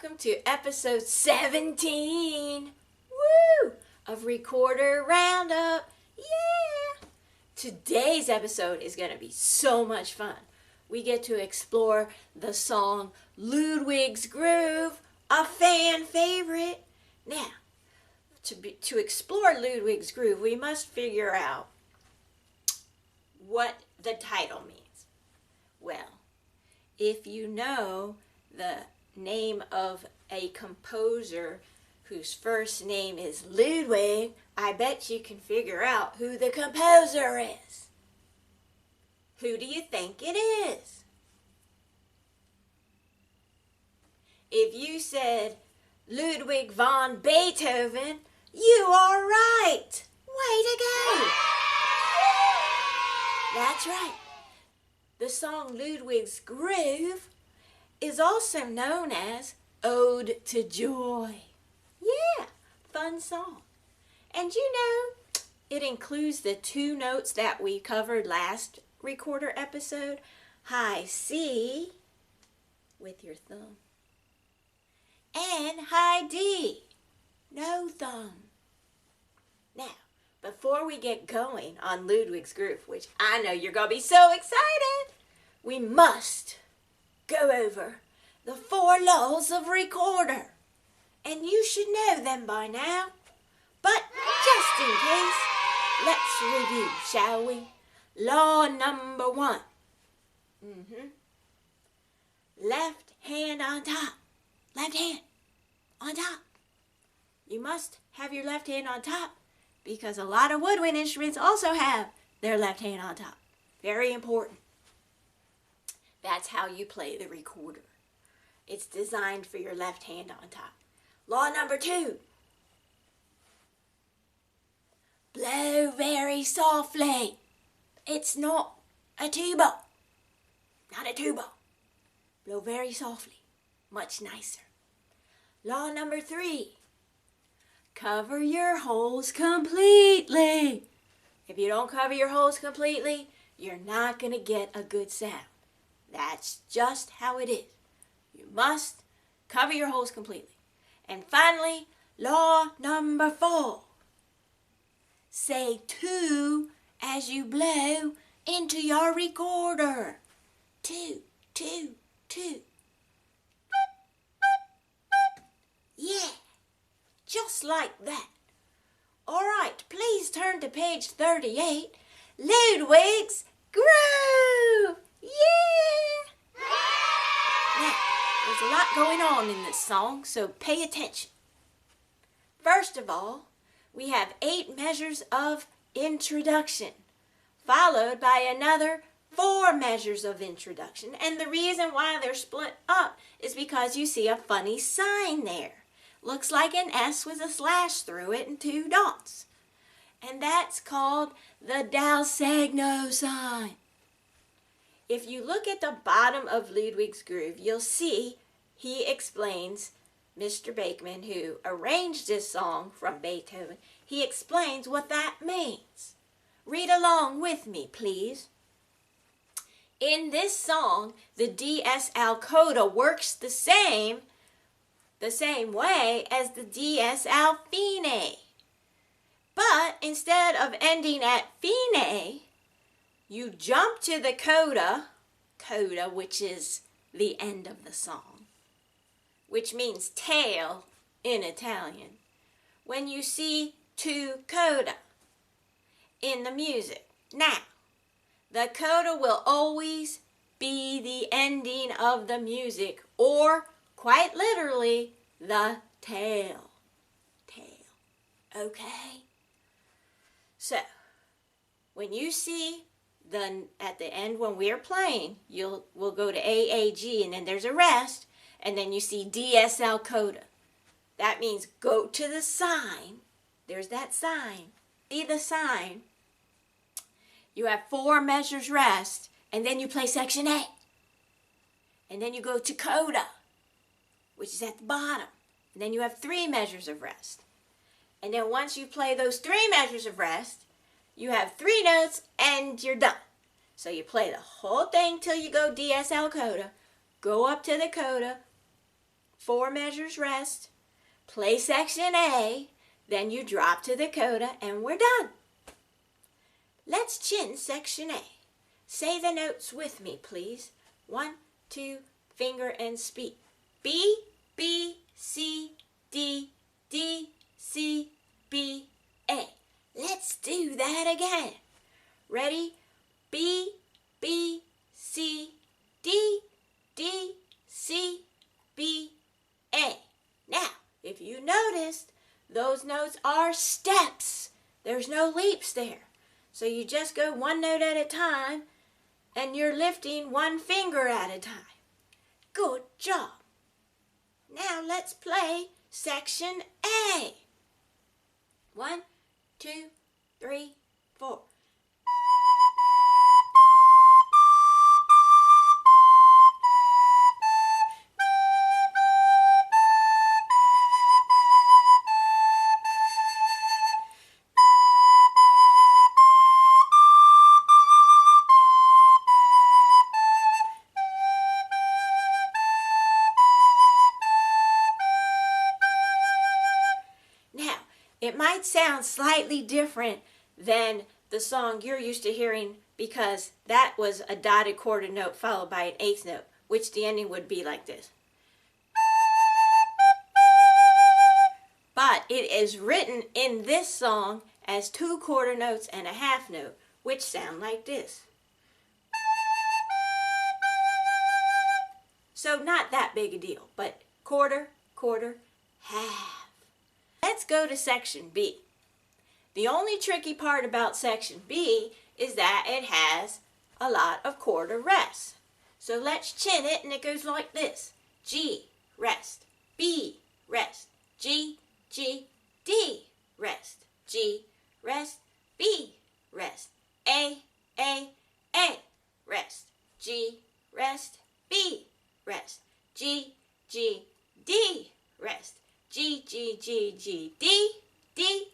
welcome to episode 17, woo, of Recorder Roundup, yeah! Today's episode is going to be so much fun. We get to explore the song Ludwig's Groove, a fan favorite. Now, to explore Ludwig's Groove, we must figure out what the title means. Well, if you know the name of a composer whose first name is Ludwig, I bet you can figure out who the composer is. Who do you think it is? If you said Ludwig van Beethoven, you are right. Way to go. That's right. The song Ludwig's Groove is also known as Ode to Joy. Yeah, fun song. And you know, it includes the two notes that we covered last recorder episode. High C with your thumb. And high D, no thumb. Now, before we get going on Ludwig's Groove, which I know you're going to be so excited, we must go over the 4 laws of recorder. And you should know them by now. But just in case, let's review, shall we? Law number 1. Left hand on top. Left hand on top. You must have your left hand on top because a lot of woodwind instruments also have their left hand on top. Very important. That's how you play the recorder. It's designed for your left hand on top. Law number 2. Blow very softly. It's not a tuba. Not a tuba. Blow very softly. Much nicer. Law number 3. Cover your holes completely. If you don't cover your holes completely, you're not going to get a good sound. That's just how it is. You must cover your holes completely. And finally, law number 4. Say 2 as you blow into your recorder. 2, 2, 2. Yeah, just like that. All right, please turn to page 38. Ludwig's Groove. Yeah! Now, there's a lot going on in this song, so pay attention. First of all, we have 8 measures of introduction, followed by another 4 measures of introduction. And the reason why they're split up is because you see a funny sign there. Looks like an S with a slash through it and 2 dots. And that's called the Dalsegno sign. If you look at the bottom of Ludwig's Groove, you'll see he explains, Mr. Bakeman, who arranged this song from Beethoven, he explains what that means. Read along with me, please. In this song, the DS-Al coda works the same way as the DS-Al fine. But instead of ending at fine, you jump to the coda, which is the end of the song, which means tail in Italian, when you see 2 coda in the music. Now, the coda will always be the ending of the music, or quite literally, the tail. Okay? So, when you see at the end when we're playing, we'll go to AAG and then there's a rest, and then you see DS-Al coda. That means go to the sign. There's that sign. See the sign. You have 4 measures rest, and then you play section A. And then you go to coda, which is at the bottom. And then you have 3 measures of rest. And then once you play those 3 measures of rest, you have 3 notes and you're done. So you play the whole thing till you go DS-Al coda, go up to the coda, 4 measures rest, play section A, then you drop to the coda and we're done. Let's chin section A. Say the notes with me, please. 1, 2, finger and speak. B, B, C, D, D, C, B, A. Let's do that again. Ready? B, B, C, D, D, C, B, A. Now, if you noticed, those notes are steps. There's no leaps there. So you just go one note at a time, and you're lifting one finger at a time. Good job. Now let's play section A. 1, 2, 3, 4. It might sound slightly different than the song you're used to hearing because that was a dotted quarter note followed by an eighth note, which the ending would be like this. But it is written in this song as 2 quarter notes and a half note, which sound like this. So not that big a deal, but quarter, quarter, half. Let's go to section B. The only tricky part about section B is that it has a lot of quarter rests. So let's chin it, and it goes like this. G, rest. B, rest. G, G, D, rest. G, rest. B, rest. A, rest. G, rest. B, rest. G, G, D, rest. G, G, G, G, D, D,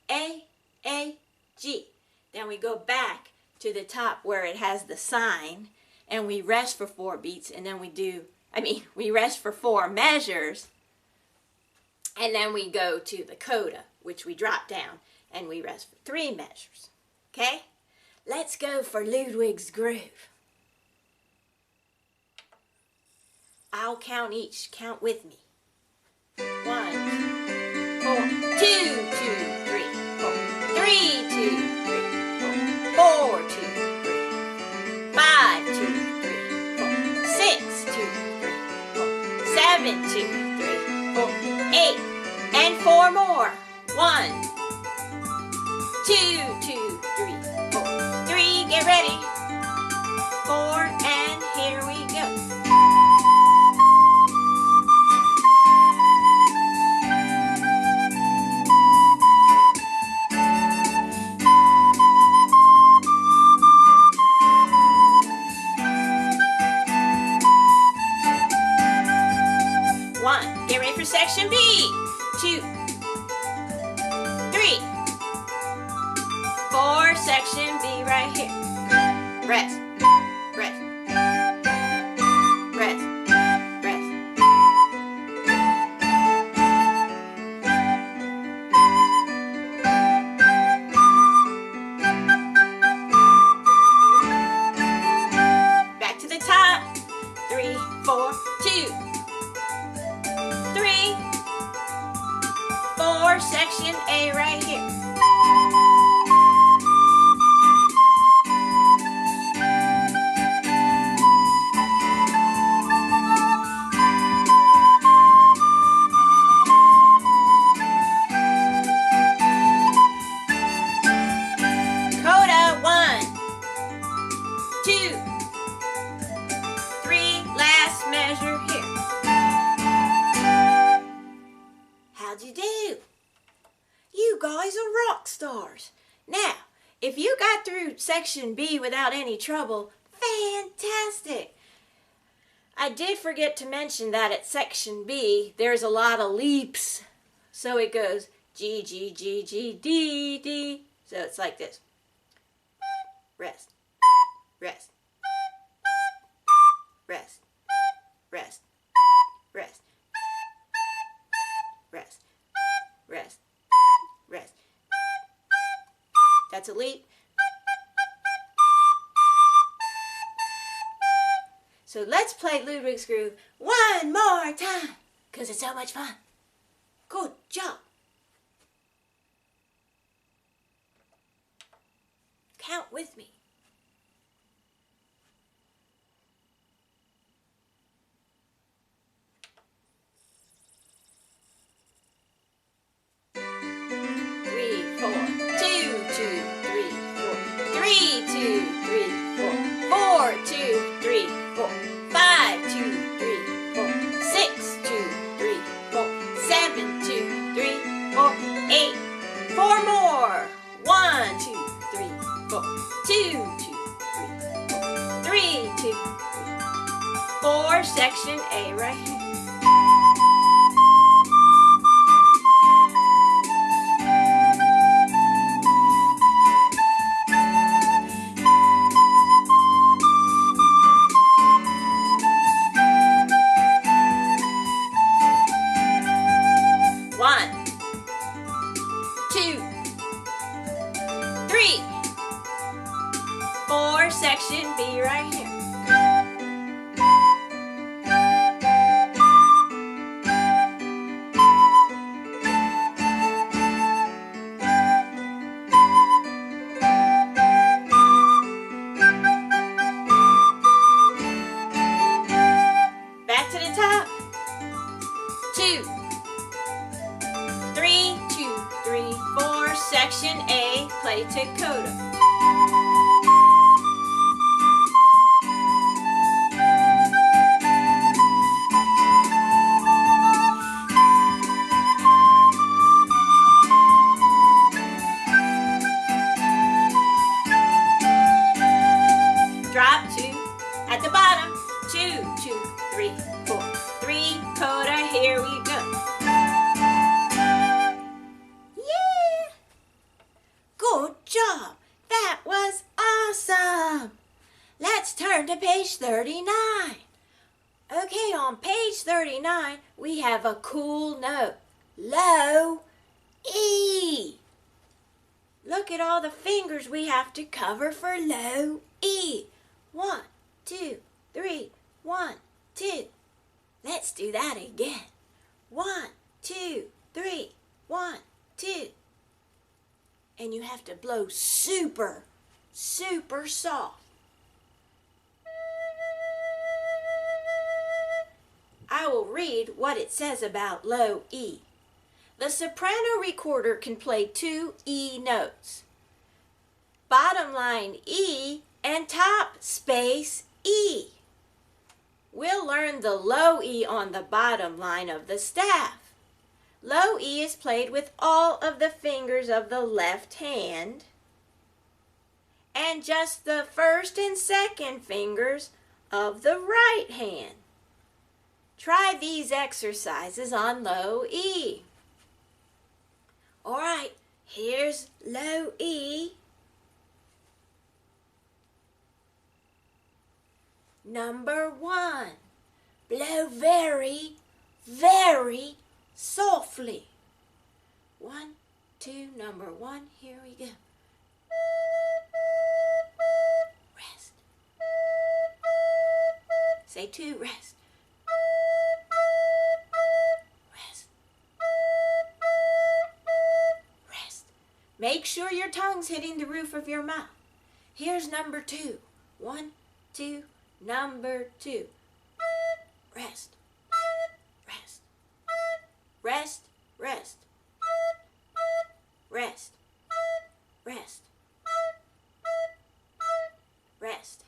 A, G. Then we go back to the top where it has the sign, and we rest for 4 beats, and then we rest for 4 measures, and then we go to the coda, which we drop down, and we rest for 3 measures. Okay? Let's go for Ludwig's groove. I'll count each. Count with me. 1, 4, 2, 2, 3, 4, 3, 2, 3, 4, 2, 3, 5, 2, 3, 4, 6, 2, 3, 4, 7, 2, 3, 4, 8, and 4 more. 1, 2, 2, 3, 4, 3, get ready. 4, and here we go. Get ready for section B. 2, 3, 4, section B right here. Rest, rest, rest, rest. Back to the top. 3, 4, 2, 3, 4, section A right here. Coda 1, 2, 3, last measure here. How'd you do? You guys are rock stars. Now, if you got through section B without any trouble, fantastic. I did forget to mention that at section B, there's a lot of leaps. So it goes G, G, G, G, D, D. So it's like this. Rest, rest, rest, rest, rest, That's a leap. So let's play Ludwig's groove one more time, because it's so much fun. Good job. Count with me. Section A right here. One, two, three, four, section B right here. Section A, play to coda. Drop 2 at the bottom. 2, 2, 3, 4. 3 coda, here we go. Good job! That was awesome! Let's turn to page 39. Okay, on page 39, we have a cool note. Low E. Look at all the fingers we have to cover for low E. 1, 2, 3, 1, 2. Let's do that again. 1, 2, 3, 1, 2. And you have to blow super, super soft. I will read what it says about low E. The soprano recorder can play 2 E notes. Bottom line E and top space E. We'll learn the low E on the bottom line of the staff. Low E is played with all of the fingers of the left hand and just the first and second fingers of the right hand. Try these exercises on low E. All right, here's low E. Number 1, blow very, very softly. 1, 2, number 1, here we go. Rest. Say 2, rest. Rest. Rest. Make sure your tongue's hitting the roof of your mouth. Here's number 2. 1, 2, number 2. Rest. Rest. Rest, rest. Rest. Rest. Rest.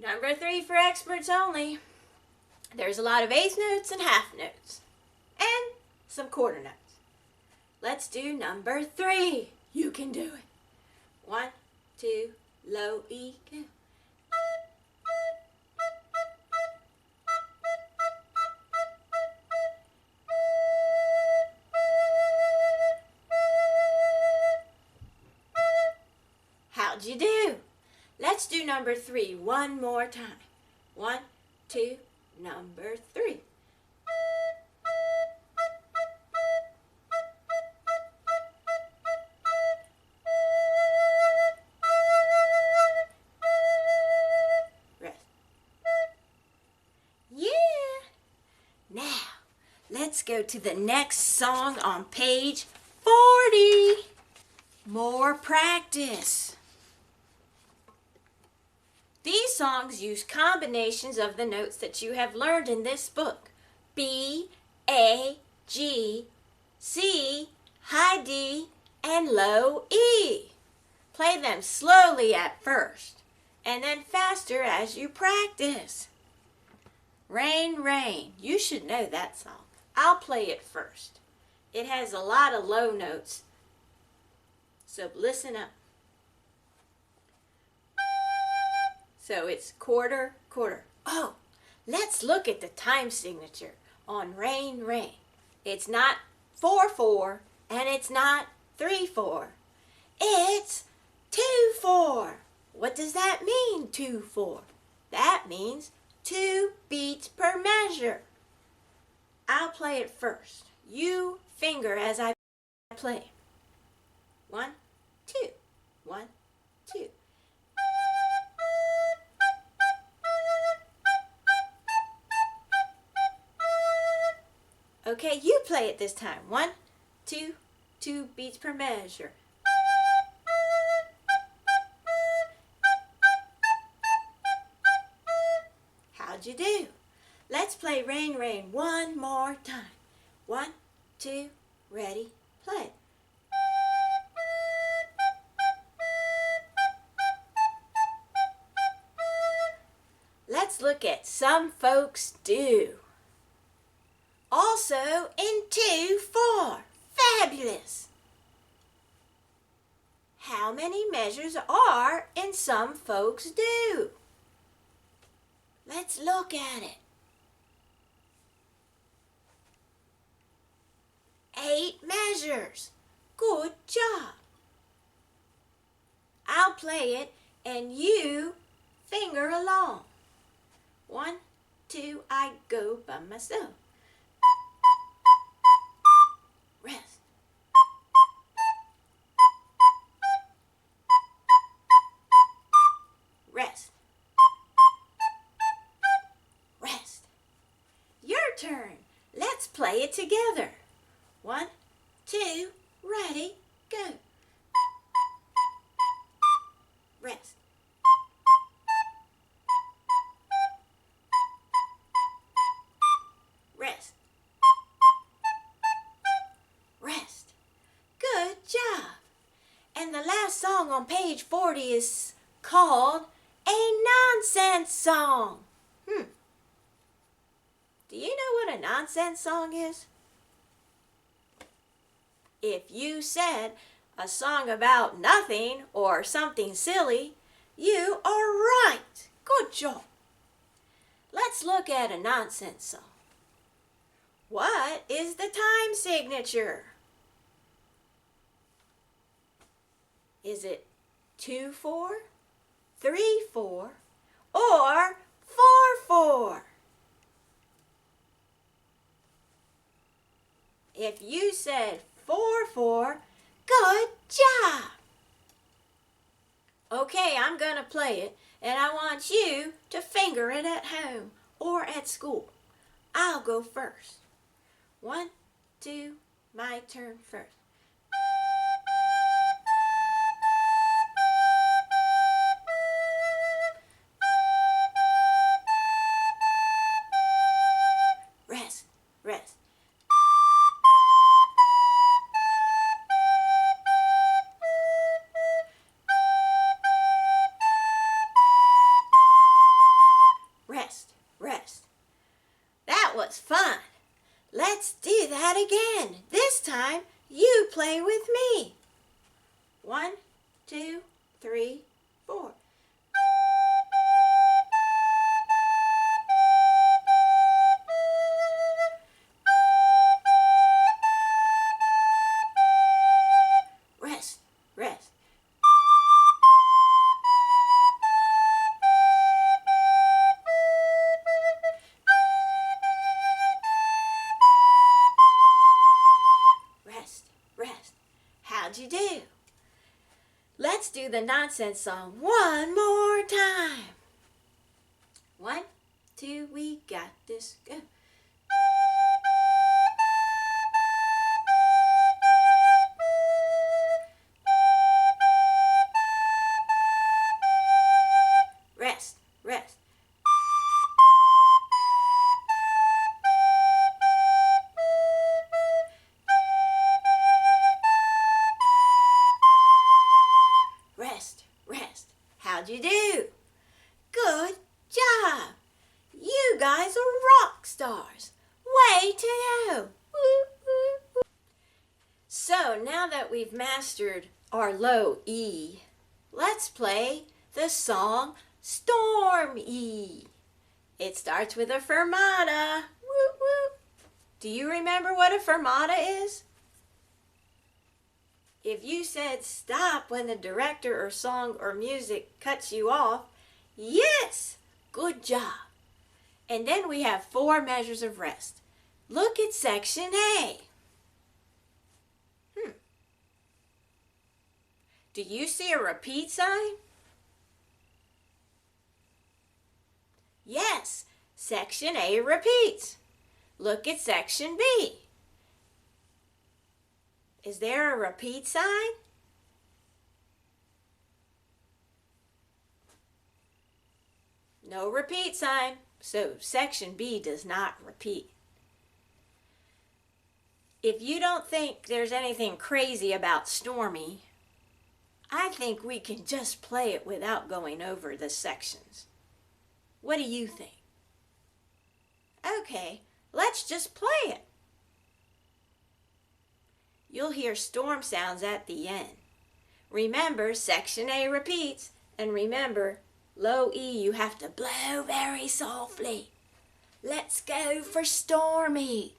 Number 3 for experts only. There's a lot of eighth notes and half notes. And some quarter notes. Let's do number 3. You can do it. 1, 2, low E, go. How'd you do? Let's do number 3 one more time. 1, 2, number 3. let's go to the next song on page 40. More practice. These songs use combinations of the notes that you have learned in this book. B, A, G, C, high D, and low E. Play them slowly at first, and then faster as you practice. Rain, Rain. You should know that song. I'll play it first. It has a lot of low notes, so listen up. So it's quarter, quarter. Oh, let's look at the time signature on Rain, Rain. It's not 4/4 and it's not 3/4. It's 2/4. What does that mean, 2/4? That means 2 beats per measure. I'll play it first. You finger as I play. 1, 2. 1, 2. Okay, you play it this time. 1, 2, 2 beats per measure. How'd you do? Let's play Rain, Rain one more time. 1, 2, ready, play. Let's look at Some Folks Do. Also in 2/4. Fabulous! How many measures are in Some Folks Do? Let's look at it. 8 measures. Good job. I'll play it and you finger along. 1, 2, I go by myself. Rest. Rest. Rest. Your turn. Let's play it together. 1, 2, ready, go. Rest. Rest. Rest. Good job. And the last song on page 40 is called A Nonsense Song. Do you know what a nonsense song is? If you said a song about nothing or something silly, you are right. Good job. Let's look at a nonsense song. What is the time signature? Is it 2/4, 3/4, or 4/4? If you said 4/4, good job. Okay, I'm going to play it, and I want you to finger it at home or at school. I'll go first. 1, 2, my turn first. Rest, rest. Rest, rest. That was fun. Let's do that again. This time, you play with me. 1, 2, 3, 4. Rest, rest. Rest, rest. How'd you do? Let's do the nonsense song one more time. 1, 2, we got this. Go. you do? Good job. You guys are rock stars. Way to go. Woo, woo, woo. So now that we've mastered our low E, let's play the song Storm E. It starts with a fermata. Woo, woo. Do you remember what a fermata is? If you said stop when the director or song or music cuts you off, yes, good job. And then we have 4 measures of rest. Look at section A. Do you see a repeat sign? Yes, section A repeats. Look at section B. Is there a repeat sign? No repeat sign, so section B does not repeat. If you don't think there's anything crazy about Stormy, I think we can just play it without going over the sections. What do you think? Okay, let's just play it. You'll hear storm sounds at the end. Remember, section A repeats, and remember, low E you have to blow very softly. Let's go for Stormy.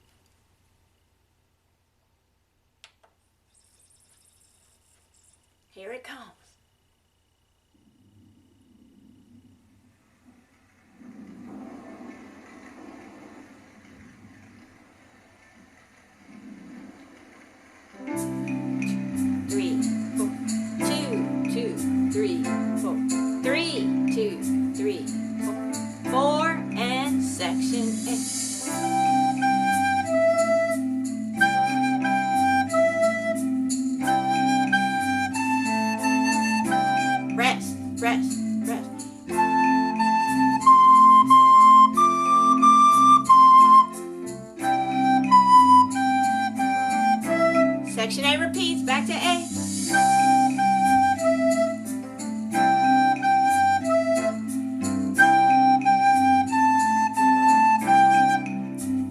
Here it comes. Three, four, 2, 2, 3, 4, 3, 2, 3, 4, 4, and section A. Rest, rest, rest. Section A repeats, back to A.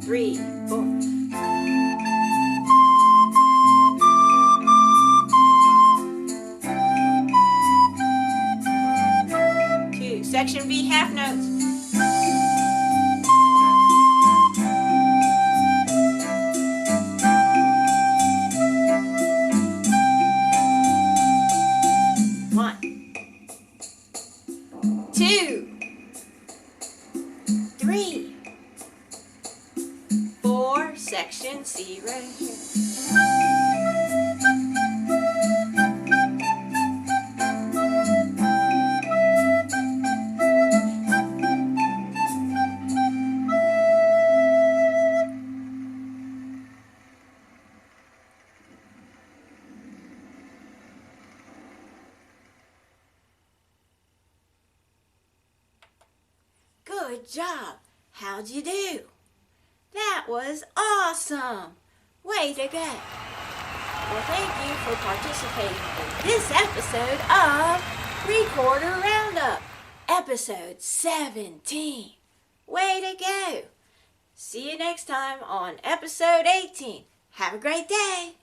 Three, 4. Section B, half notes. One, 2, 3, 4, section C right here. Good job. How'd you do? That was awesome. Way to go. Well, thank you for participating in this episode of Recorder Roundup, episode 17. Way to go. See you next time on episode 18. Have a great day.